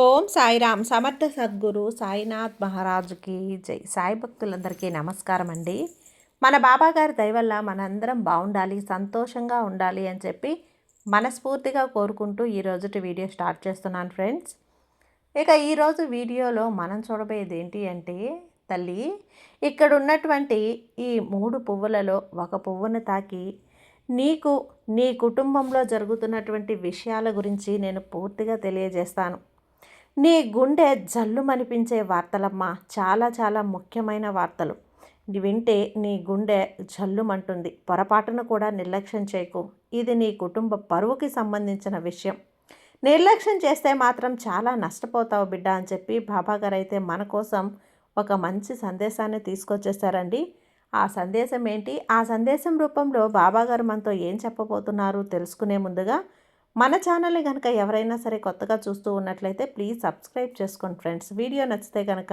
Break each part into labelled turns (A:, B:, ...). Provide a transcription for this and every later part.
A: ఓం సాయిరామ్ సమర్థ సద్గురు సాయినాథ్ మహారాజుకి జై. సాయి భక్తులందరికీ నమస్కారం అండి. మన బాబాగారి దయ వల్ల మనందరం బాగుండాలి, సంతోషంగా ఉండాలి అని చెప్పి మనస్ఫూర్తిగా కోరుకుంటూ ఈరోజుటి వీడియో స్టార్ట్ చేస్తున్నాను ఫ్రెండ్స్. ఇక ఈరోజు వీడియోలో మనం చూడబోయేది ఏంటి అంటే, తల్లి ఇక్కడ ఉన్నటువంటి ఈ 3 పువ్వులలో ఒక పువ్వును తాకి నీకు నీ కుటుంబంలో జరుగుతున్నటువంటి విషయాల గురించి నేను పూర్తిగా తెలియజేస్తాను. నీ గుండె జల్లుమనిపించే వార్తలమ్మా, చాలా చాలా ముఖ్యమైన వార్తలు. వింటే నీ గుండె జల్లుమంటుంది. పొరపాటున కూడా నిర్లక్ష్యం చేయకు. ఇది నీ కుటుంబ పరువుకి సంబంధించిన విషయం. నిర్లక్ష్యం చేస్తే మాత్రం చాలా నష్టపోతావు బిడ్డ అని చెప్పి బాబాగారు అయితే మన కోసం ఒక మంచి సందేశాన్ని తీసుకొచ్చేసారండి. ఆ సందేశం ఏంటి, ఆ సందేశం రూపంలో బాబాగారు మనతో ఏం చెప్పబోతున్నారు తెలుసుకునే ముందుగా మన ఛానల్ని కనుక ఎవరైనా సరే కొత్తగా చూస్తూ ఉన్నట్లయితే ప్లీజ్ సబ్స్క్రైబ్ చేసుకోండి ఫ్రెండ్స్. వీడియో నచ్చితే కనుక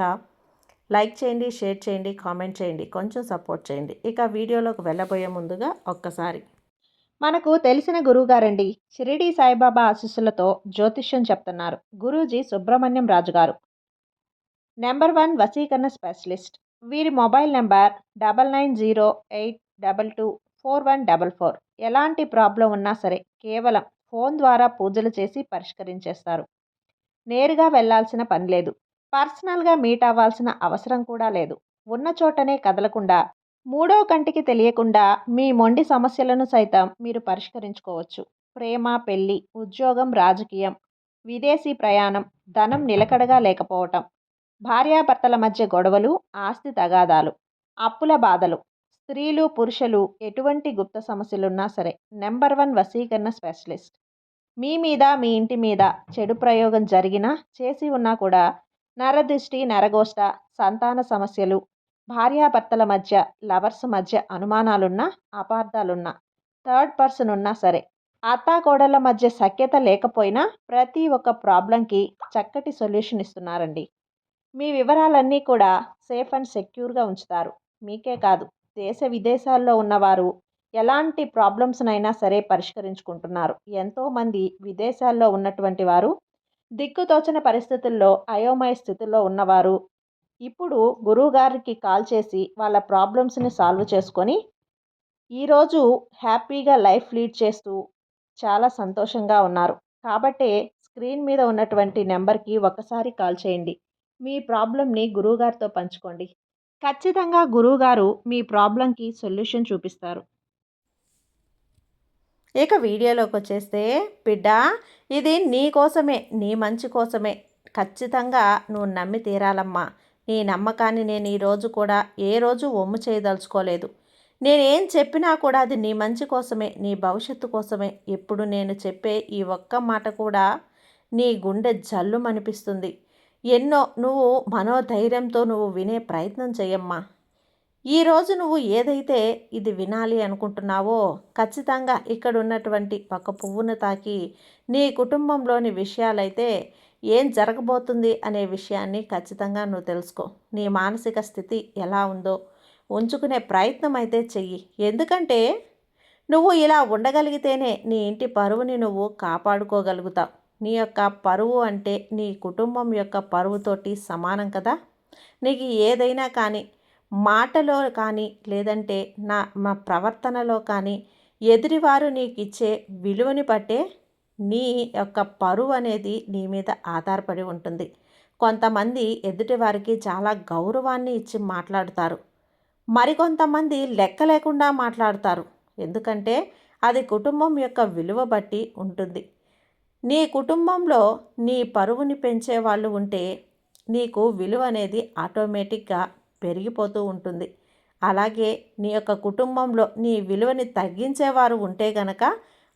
A: లైక్ చేయండి, షేర్ చేయండి, కామెంట్ చేయండి, కొంచెం సపోర్ట్ చేయండి. ఇక వీడియోలోకి వెళ్ళబోయే ముందుగా ఒక్కసారి మనకు తెలిసిన గురువుగారండి, షిరిడి సాయిబాబా ఆశీస్సులతో జ్యోతిష్యం చెప్తున్నారు గురూజీ సుబ్రహ్మణ్యం రాజు గారు, నెంబర్ 1 వశీకరణ స్పెషలిస్ట్. వీరి మొబైల్ నెంబర్ 9908224144. ఎలాంటి ప్రాబ్లం ఉన్నా సరే కేవలం ఫోన్ ద్వారా పూజలు చేసి పరిష్కరించేస్తారు. నేరుగా వెళ్లాల్సిన పని లేదు. పర్సనల్గా మీట్ అవ్వాల్సిన అవసరం కూడా లేదు. ఉన్న చోటనే కదలకుండా, మూడో కంటికి తెలియకుండా మీ మొండి సమస్యలను సైతం మీరు పరిష్కరించుకోవచ్చు. ప్రేమ, పెళ్లి, ఉద్యోగం, రాజకీయం, విదేశీ ప్రయాణం, ధనం నిలకడగా లేకపోవటం, భార్యాభర్తల మధ్య గొడవలు, ఆస్తి తగాదాలు, అప్పుల బాధలు, స్త్రీలు పురుషులు ఎటువంటి గుప్త సమస్యలున్నా సరే నెంబర్ 1 వశీకరణ స్పెషలిస్ట్. మీ మీద, మీ ఇంటి మీద చెడు ప్రయోగం జరిగినా, చేసి ఉన్నా కూడా నరదృష్టి, నరగోష్ట, సంతాన సమస్యలు, భార్యాభర్తల మధ్య, లవర్స్ మధ్య అనుమానాలున్నా, అపార్థాలున్నా, థర్డ్ పర్సన్ ఉన్నా సరే, అత్తాకోడళ్ళ మధ్య సఖ్యత లేకపోయినా ప్రతి ఒక్క ప్రాబ్లంకి చక్కటి సొల్యూషన్ ఇస్తున్నారండి. మీ వివరాలన్నీ కూడా సేఫ్ అండ్ సెక్యూర్గా ఉంచుతారు. మీకే కాదు, దేశ విదేశాల్లో ఉన్నవారు ఎలాంటి ప్రాబ్లమ్స్నైనా సరే పరిష్కరించుకుంటున్నారు. ఎంతోమంది విదేశాల్లో ఉన్నటువంటి వారు, దిక్కుతోచని పరిస్థితుల్లో అయోమయ స్థితిలో ఉన్నవారు ఇప్పుడు గురువుగారికి కాల్ చేసి వాళ్ళ ప్రాబ్లమ్స్ని సాల్వ్ చేసుకొని ఈరోజు హ్యాపీగా లైఫ్ లీడ్ చేస్తూ చాలా సంతోషంగా ఉన్నారు. కాబట్టే స్క్రీన్ మీద ఉన్నటువంటి నెంబర్కి ఒకసారి కాల్ చేయండి. మీ ప్రాబ్లంని గురువుగారితో పంచుకోండి. ఖచ్చితంగా గురువుగారు మీ ప్రాబ్లంకి సొల్యూషన్ చూపిస్తారు. ఇక వీడియోలోకి వచ్చేస్తే, బిడ్డ ఇది నీ కోసమే, నీ మంచి కోసమే. ఖచ్చితంగా నువ్వు నమ్మి తీరాలమ్మా. నీ నమ్మకాన్ని నేను ఈరోజు కూడా ఏ రోజు ఒమ్ము చేయదలుచుకోలేదు. నేనేం చెప్పినా కూడా అది నీ మంచి కోసమే, నీ భవిష్యత్తు కోసమే. ఇప్పుడు నేను చెప్పే ఈ ఒక్క మాట కూడా నీ గుండె జల్లుమనిపిస్తుంది. ఎన్నో నువ్వు మనోధైర్యంతో నువ్వు వినే ప్రయత్నం చేయమ్మా. ఈరోజు నువ్వు ఏదైతే ఇది వినాలి అనుకుంటున్నావో ఖచ్చితంగా ఇక్కడ ఉన్నటువంటి ఒక పువ్వును తాకి నీ కుటుంబంలోని విషయాలైతే ఏం జరగబోతుంది అనే విషయాన్ని ఖచ్చితంగా నువ్వు తెలుసుకో. నీ మానసిక స్థితి ఎలా ఉందో ఉంచుకునే ప్రయత్నం అయితే చెయ్యి. ఎందుకంటే నువ్వు ఇలా ఉండగలిగితేనే నీ ఇంటి పరువుని నువ్వు కాపాడుకోగలుగుతావు. నీ యొక్క పరువు అంటే నీ కుటుంబం యొక్క పరువుతోటి సమానం కదా. నీకు ఏదైనా కానీ మాటలో కానీ లేదంటే మా ప్రవర్తనలో కానీ ఎదుటివారు నీకు ఇచ్చే విలువని బట్టే నీ యొక్క పరువు అనేది నీ మీద ఆధారపడి ఉంటుంది. కొంతమంది ఎదుటివారికి చాలా గౌరవాన్ని ఇచ్చి మాట్లాడతారు. మరికొంతమంది లెక్క లేకుండా మాట్లాడతారు. ఎందుకంటే అది కుటుంబం యొక్క విలువ బట్టి ఉంటుంది. నీ కుటుంబంలో నీ పరువుని పెంచే వాళ్ళు ఉంటే నీకు విలువ అనేది ఆటోమేటిక్గా పెరిగిపోతూ ఉంటుంది. అలాగే నీ యొక్క కుటుంబంలో నీ విలువని తగ్గించేవారు ఉంటే గనక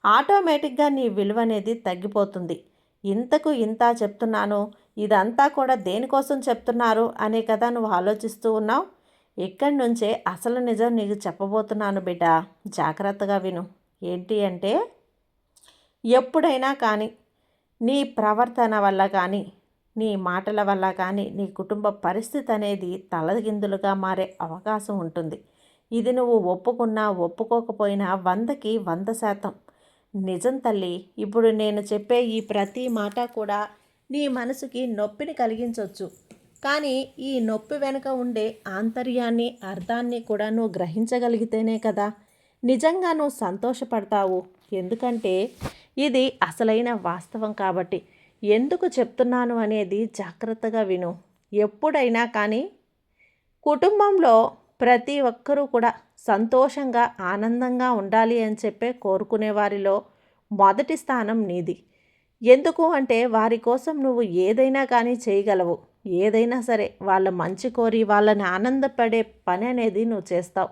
A: ఆటోమేటిక్గా నీ విలువ అనేది తగ్గిపోతుంది. ఇంతకు ఇంత చెప్తున్నాను, ఇదంతా కూడా దేనికోసం చెప్తున్నారు అనే కదా నువ్వు ఆలోచిస్తూ ఉన్నావు. ఇక్కడి నుంచే అసలు నిజం నీకు చెప్పబోతున్నాను బిడ్డ, జాగ్రత్తగా విను. ఏంటి అంటే, ఎప్పుడైనా కానీ నీ ప్రవర్తన వల్ల కానీ నీ మాటల వల్ల కానీ నీ కుటుంబ పరిస్థితి అనేది తలకిందులుగా మారే అవకాశం ఉంటుంది. ఇది నువ్వు ఒప్పుకున్నా ఒప్పుకోకపోయినా 100కి 100% నిజం తల్లి. ఇప్పుడు నేను చెప్పే ఈ ప్రతి మాట కూడా నీ మనసుకి నొప్పిని కలిగించవచ్చు. కానీ ఈ నొప్పి వెనుక ఉండే ఆంతర్యాన్ని, అర్థాన్ని కూడా నువ్వు గ్రహించగలిగితేనే కదా నిజంగా నువ్వు సంతోషపడతావు. ఎందుకంటే ఇది అసలైన వాస్తవం కాబట్టి. ఎందుకు చెప్తున్నాను అనేది జాగ్రత్తగా విను. ఎప్పుడైనా కానీ కుటుంబంలో ప్రతి ఒక్కరూ కూడా సంతోషంగా, ఆనందంగా ఉండాలి అని చెప్పే కోరుకునే వారిలో మొదటి స్థానం నీది. ఎందుకు అంటే వారి కోసం నువ్వు ఏదైనా కానీ చేయగలవు. ఏదైనా సరే వాళ్ళ మంచి కోరి వాళ్ళని ఆనందపడే పని అనేది నువ్వు చేస్తావు.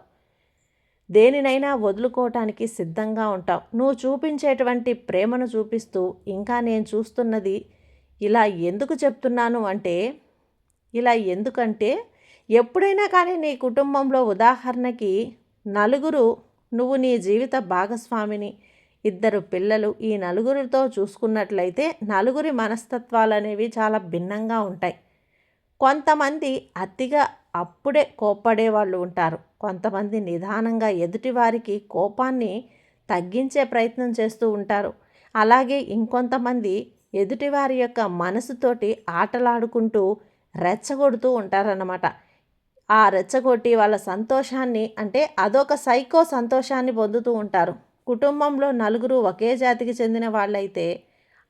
A: దేనినైనా వదులుకోవటానికి సిద్ధంగా ఉంటావు. నువ్వు చూపించేటువంటి ప్రేమను చూపిస్తూ ఇంకా నేను చూస్తున్నది ఇలా ఎందుకు చెప్తున్నాను అంటే, ఇలా ఎందుకంటే ఎప్పుడైనా కానీ నీ కుటుంబంలో ఉదాహరణకి నలుగురు, నువ్వు నీ జీవిత భాగస్వామిని, ఇద్దరు పిల్లలు, ఈ నలుగురితో చూసుకున్నట్లయితే నలుగురి మనస్తత్వాలు అనేవి చాలా భిన్నంగా ఉంటాయి. కొంతమంది అతిగా అప్పుడే కోప్పడే వాళ్ళు ఉంటారు. కొంతమంది నిదానంగా ఎదుటివారికి కోపాన్ని తగ్గించే ప్రయత్నం చేస్తూ ఉంటారు. అలాగే ఇంకొంతమంది ఎదుటివారి యొక్క మనసుతోటి ఆటలాడుకుంటూ రెచ్చగొడుతూ ఉంటారన్నమాట. ఆ రెచ్చగొట్టి వాళ్ళ సంతోషాన్ని, అంటే అదొక సైకో సంతోషాన్ని పొందుతూ ఉంటారు. కుటుంబంలో నలుగురు ఒకే జాతికి చెందిన వాళ్ళైతే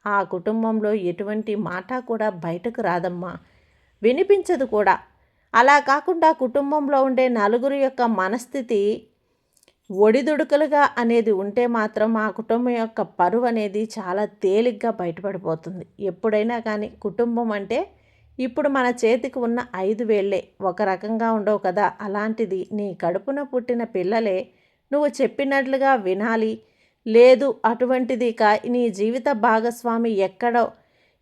A: ఆ కుటుంబంలో ఎటువంటి మాట కూడా బయటకు రాదమ్మా, వినిపించదు కూడా. అలా కాకుండా కుటుంబంలో ఉండే నలుగురు యొక్క మనస్థితి ఒడిదుడుకులుగా అనేది ఉంటే మాత్రం ఆ కుటుంబం యొక్క పరువు అనేది చాలా తేలిగ్గా బయటపడిపోతుంది. ఎప్పుడైనా కానీ కుటుంబం అంటే ఇప్పుడు మన చేతికి ఉన్న 5 వేళ్ళే ఒక రకంగా ఉండవు కదా. అలాంటిది నీ కడుపున పుట్టిన పిల్లలే నువ్వు చెప్పినట్లుగా వినాలి. లేదు అటువంటిది నీ జీవిత భాగస్వామి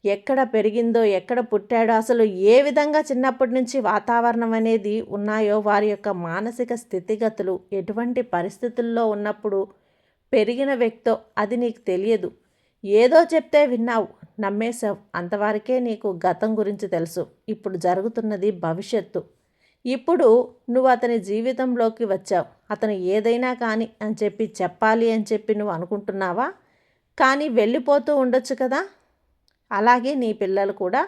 A: ఎక్కడ పెరిగిందో, ఎక్కడ పుట్టాడో, అసలు ఏ విధంగా చిన్నప్పటి నుంచి వాతావరణం అనేది ఉన్నాయో, వారి యొక్క మానసిక స్థితిగతులు ఎటువంటి పరిస్థితుల్లో ఉన్నప్పుడు పెరిగిన వ్యక్తో అది నీకు తెలియదు. ఏదో చెప్తే విన్నావు, నమ్మేశావు. అంతవరకే నీకు గతం గురించి తెలుసు. ఇప్పుడు జరుగుతున్నది భవిష్యత్తు. ఇప్పుడు నువ్వు అతని జీవితంలోకి వచ్చావు. అతను ఏదైనా కానీ అని చెప్పాలి అని చెప్పి నువ్వు అనుకుంటున్నావా? కానీ వెళ్ళిపోతూ ఉండొచ్చు కదా. అలాగే నీ పిల్లలు కూడా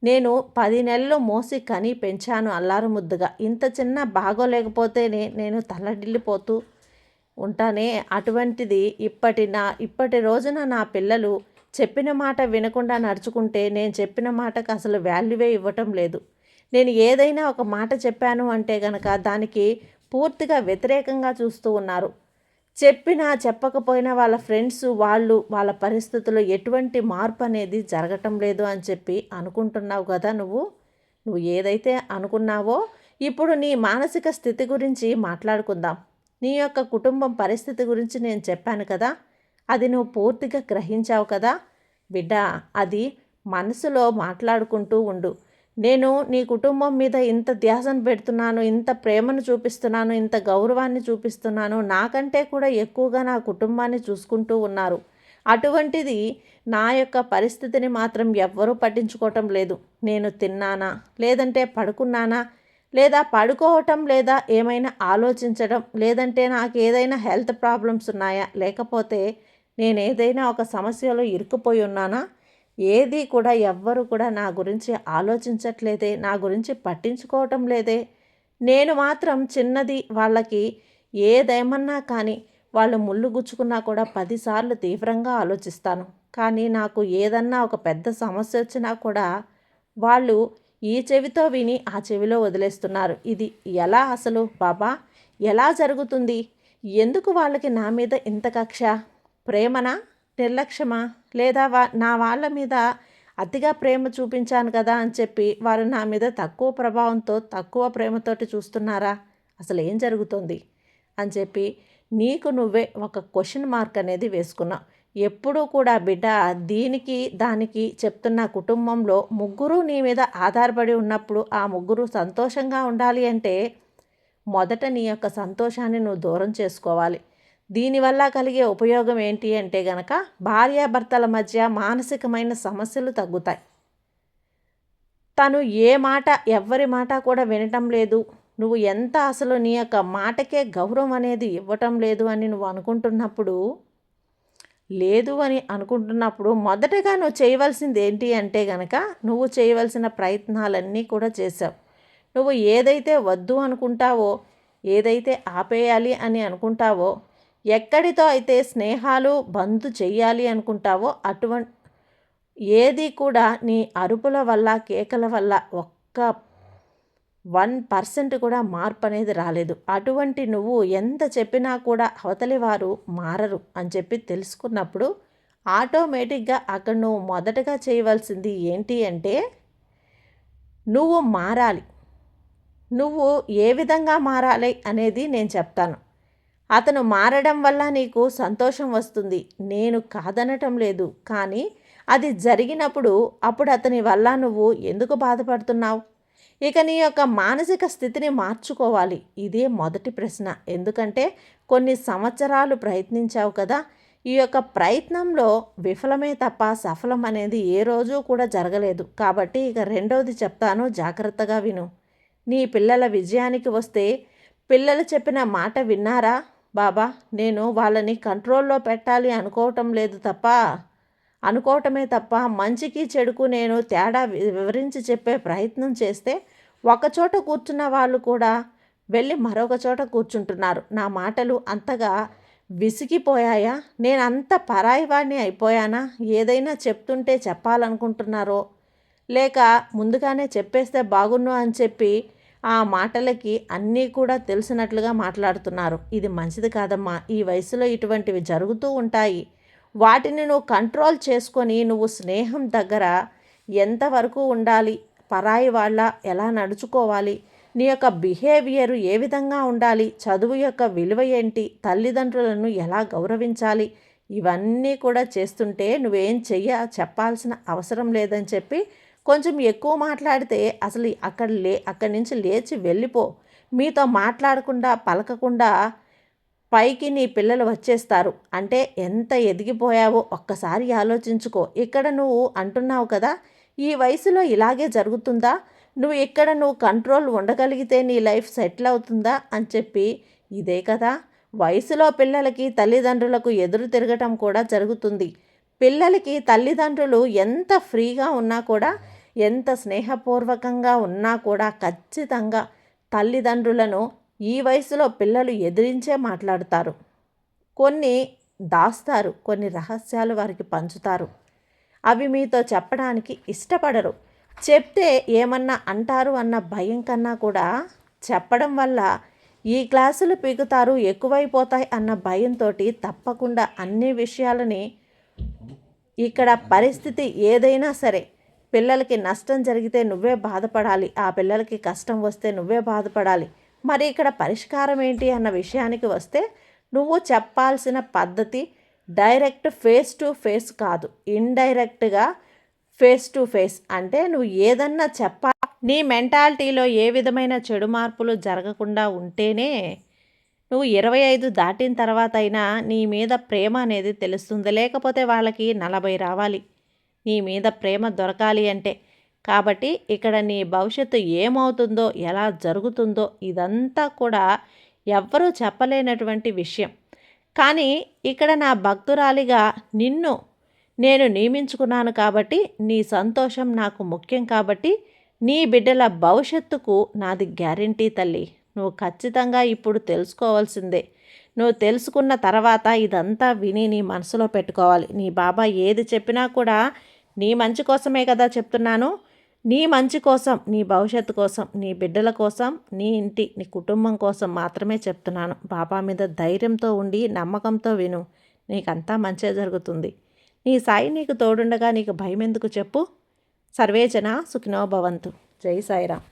A: నేను 10 నెలలు మోసి కని పెంచాను అల్లారు ముద్దుగా. ఇంత చిన్న బాగోలేకపోతేనే నేను తల్లడిల్లిపోతూ ఉంటానే. అటువంటిది ఇప్పటి రోజున నా పిల్లలు చెప్పిన మాట వినకుండా నడుచుకుంటే నేను చెప్పిన మాటకు అసలు వాల్యూవే ఇవ్వటం లేదు. నేను ఏదైనా ఒక మాట చెప్పాను అంటే గనక దానికి పూర్తిగా వ్యతిరేకంగా చూస్తూ ఉన్నారు. చెప్పినా చెప్పకపోయినా వాళ్ళ ఫ్రెండ్స్ వాళ్ళ పరిస్థితుల్లో ఎటువంటి మార్పు అనేది జరగటం లేదు అని చెప్పి అనుకుంటున్నావు కదా. నువ్వు ఏదైతే అనుకున్నావో ఇప్పుడు నీ మానసిక స్థితి గురించి మాట్లాడుకుందాం. నీ యొక్క కుటుంబం పరిస్థితి గురించి నేను చెప్పాను కదా, అది నువ్వు పూర్తిగా గ్రహించావు కదా బిడ్డ. అది మనసులో మాట్లాడుకుంటూ ఉండు. నేను నీ కుటుంబం మీద ఇంత ధ్యాసను పెడుతున్నాను, ఇంత ప్రేమను చూపిస్తున్నాను, ఇంత గౌరవాన్ని చూపిస్తున్నాను, నాకంటే కూడా ఎక్కువగా నా కుటుంబాన్ని చూసుకుంటూ ఉన్నారు. అటువంటిది నా యొక్క పరిస్థితిని మాత్రం ఎవ్వరూ పట్టించుకోవటం లేదు. నేను తిన్నానా, లేదంటే పడుకున్నానా, లేదా పడుకోవటం, లేదా ఏమైనా ఆలోచించడం, లేదంటే నాకు ఏదైనా హెల్త్ ప్రాబ్లమ్స్ ఉన్నాయా, లేకపోతే నేను ఏదైనా ఒక సమస్యలో ఇరుక్కుపోయి ఉన్నానా, ఏది కూడా ఎవ్వరు కూడా నా గురించి ఆలోచించట్లేదే, నా గురించి పట్టించుకోవటం లేదే. నేను మాత్రం చిన్నది వాళ్ళకి ఏదేమన్నా కానీ వాళ్ళు ముళ్ళు గుచ్చుకున్నా కూడా 10 సార్లు తీవ్రంగా ఆలోచిస్తాను. కానీ నాకు ఏదన్నా ఒక పెద్ద సమస్య వచ్చినా కూడా వాళ్ళు ఈ చెవితో విని ఆ చెవిలో వదిలేస్తున్నారు. ఇది ఎలా అసలు బాబా, ఎలా జరుగుతుంది? ఎందుకు వాళ్ళకి నా మీద ఇంత కక్ష? ప్రేమనా, నిర్లక్ష్యమా, లేదా నా వాళ్ళ మీద అతిగా ప్రేమ చూపించాను కదా అని చెప్పి వారు నా మీద తక్కువ ప్రభావంతో, తక్కువ ప్రేమతోటి చూస్తున్నారా? అసలు ఏం జరుగుతుంది అని చెప్పి నీకు నువ్వే ఒక క్వశ్చన్ మార్క్ అనేది వేసుకున్నావు. ఎప్పుడూ కూడా బిడ్డ, దీనికి దానికి చెప్తున్న కుటుంబంలో ముగ్గురు నీ మీద ఆధారపడి ఉన్నప్పుడు ఆ ముగ్గురు సంతోషంగా ఉండాలి అంటే మొదట నీ యొక్క సంతోషాన్ని నువ్వు దూరం చేసుకోవాలి. దీనివల్ల కలిగే ఉపయోగం ఏంటి అంటే గనక భార్యాభర్తల మధ్య మానసికమైన సమస్యలు తగ్గుతాయి. తను ఎవ్వరి మాట కూడా వినటం లేదు, నువ్వు ఎంత అసలు నీ యొక్క మాటకే గౌరవం అనేది ఇవ్వటం లేదు అని నువ్వు అనుకుంటున్నప్పుడు లేదు అని అనుకుంటున్నప్పుడు మొదటగా నువ్వు చేయవలసింది ఏంటి అంటే గనక, నువ్వు చేయవలసిన ప్రయత్నాలన్నీ కూడా చేసావు. నువ్వు ఏదైతే వద్దు అనుకుంటావో, ఏదైతే ఆపేయాలి అని అనుకుంటావో, ఎక్కడితో అయితే స్నేహాలు బంద్ చెయ్యాలి అనుకుంటావో ఏది కూడా నీ అరుపుల వల్ల, కేకల వల్ల ఒక్క 1% కూడా మార్పు అనేది రాలేదు. అటువంటి నువ్వు ఎంత చెప్పినా కూడా అవతలి వారు మారరు అని చెప్పి తెలుసుకున్నప్పుడు ఆటోమేటిక్గా అక్కడ నువ్వు మొదటగా చేయవలసింది ఏంటి అంటే, నువ్వు మారాలి. నువ్వు ఏ విధంగా మారాలి అనేది నేను చెప్తాను. అతను మారడం వల్ల నీకు సంతోషం వస్తుంది, నేను కాదనటం లేదు. కానీ అది జరిగినప్పుడు అప్పుడు అతని వల్ల నువ్వు ఎందుకు బాధపడుతున్నావు? ఇక నీ యొక్క మానసిక స్థితిని మార్చుకోవాలి. ఇదే మొదటి ప్రశ్న. ఎందుకంటే కొన్ని సంవత్సరాలు ప్రయత్నించావు కదా, ఈ యొక్క ప్రయత్నంలో విఫలమే తప్ప సఫలం అనేది ఏ రోజు కూడా జరగలేదు. కాబట్టి ఇక రెండవది చెప్తాను, జాగ్రత్తగా విను. నీ పిల్లల విజయానికి వస్తే, పిల్లలు చెప్పిన మాట విన్నారా? బాబా, నేను వాళ్ళని కంట్రోల్లో పెట్టాలి అనుకోవటమే తప్ప మంచికి చెడుకు నేను తేడా వివరించి చెప్పే ప్రయత్నం చేస్తే, ఒకచోట కూర్చున్న వాళ్ళు కూడా వెళ్ళి మరొక చోట కూర్చుంటున్నారు. నా మాటలు అంతగా విసిగిపోయాయా? నేను అంత పరాయివాడిని అయిపోయానా? ఏదైనా చెప్తుంటే చెప్పాలనుకుంటున్నారో, లేక ముందుగానే చెప్పేస్తే బాగున్ను అని చెప్పి ఆ మాటలకి అన్నీ కూడా తెలిసినట్లుగా మాట్లాడుతున్నారు. ఇది మంచిది కాదమ్మా. ఈ వయసులో ఇటువంటివి జరుగుతూ ఉంటాయి. వాటిని నువ్వు కంట్రోల్ చేసుకొని నువ్వు స్నేహం దగ్గర ఎంతవరకు ఉండాలి, పరాయి వాళ్ళ ఎలా నడుచుకోవాలి, నీ యొక్క బిహేవియర్ ఏ విధంగా ఉండాలి, చదువు యొక్క విలువ ఏంటి, తల్లిదండ్రులను ఎలా గౌరవించాలి, ఇవన్నీ కూడా చేస్తుంటే నువ్వేం చెప్పాల్సిన అవసరం లేదని చెప్పి కొంచెం ఎక్కువ మాట్లాడితే అసలు అక్కడి నుంచి లేచి వెళ్ళిపో. మీతో మాట్లాడకుండా పలకకుండా పైకి నీ పిల్లలు వచ్చేస్తారు. అంటే ఎంత ఎదిగిపోయావో ఒక్కసారి ఆలోచించుకో. ఇక్కడ నువ్వు అంటున్నావు కదా, ఈ వయసులో ఇలాగే జరుగుతుందా, నువ్వు కంట్రోల్ ఉండగలిగితే నీ లైఫ్ సెటిల్ అవుతుందా అని చెప్పి, ఇదే కదా వయసులో పిల్లలకి తల్లిదండ్రులకు ఎదురు తిరగటం కూడా జరుగుతుంది. పిల్లలకి తల్లిదండ్రులు ఎంత ఫ్రీగా ఉన్నా కూడా, ఎంత స్నేహపూర్వకంగా ఉన్నా కూడా ఖచ్చితంగా తల్లిదండ్రులను ఈ వయసులో పిల్లలు ఎదిరించే మాట్లాడుతారు. కొన్ని దాస్తారు, కొన్ని రహస్యాలు వారికి పంచుతారు. అవి మీతో చెప్పడానికి ఇష్టపడరు. చెప్తే ఏమన్నా అంటారు అన్న భయం కన్నా కూడా చెప్పడం వల్ల ఈ క్లాసులు పీకుతారు, ఎక్కువైపోతాయి అన్న భయంతో తప్పకుండా అన్ని విషయాలని, ఇక్కడ పరిస్థితి ఏదైనా సరే, పిల్లలకి నష్టం జరిగితే నువ్వే బాధపడాలి, ఆ పిల్లలకి కష్టం వస్తే నువ్వే బాధపడాలి. మరి ఇక్కడ పరిష్కారం ఏంటి అన్న విషయానికి వస్తే, నువ్వు చెప్పాల్సిన పద్ధతి డైరెక్ట్ ఫేస్ టు ఫేస్ కాదు, ఇండైరెక్ట్గా ఫేస్ టు ఫేస్. అంటే నువ్వు ఏదన్నా నీ మెంటాలిటీలో ఏ విధమైన చెడు మార్పులు జరగకుండా ఉంటేనే నువ్వు 25 దాటిన తర్వాత అయినా నీ మీద ప్రేమ అనేది తెలుస్తుంది. లేకపోతే వాళ్ళకి 40 రావాలి నీ మీద ప్రేమ దొరకాలి అంటే. కాబట్టి ఇక్కడ నీ భవిష్యత్తు ఏమవుతుందో, ఎలా జరుగుతుందో ఇదంతా కూడా ఎవ్వరూ చెప్పలేనటువంటి విషయం. కానీ ఇక్కడ నా భక్తురాలిగా నిన్ను నేను నియమించుకున్నాను కాబట్టి, నీ సంతోషం నాకు ముఖ్యం కాబట్టి, నీ బిడ్డల భవిష్యత్తుకు నాది గ్యారెంటీ తల్లి. నువ్వు ఖచ్చితంగా ఇప్పుడు తెలుసుకోవాల్సిందే. నువ్వు తెలుసుకున్న తర్వాత ఇదంతా విని నీ మనసులో పెట్టుకోవాలి. నీ బాబా ఏది చెప్పినా కూడా నీ మంచి కోసమే కదా చెప్తున్నాను. నీ మంచి కోసం, నీ భవిష్యత్తు కోసం, నీ బిడ్డల కోసం, నీ ఇంటి, నీ కుటుంబం కోసం మాత్రమే చెప్తున్నాను. బాబా మీద ధైర్యంతో ఉండి నమ్మకంతో విను, నీకంతా మంచే జరుగుతుంది. నీ సాయి నీకు తోడుండగా నీకు భయం ఎందుకు చెప్పు. సర్వేజన సుఖినో భవంతు. జై సాయిరామ్.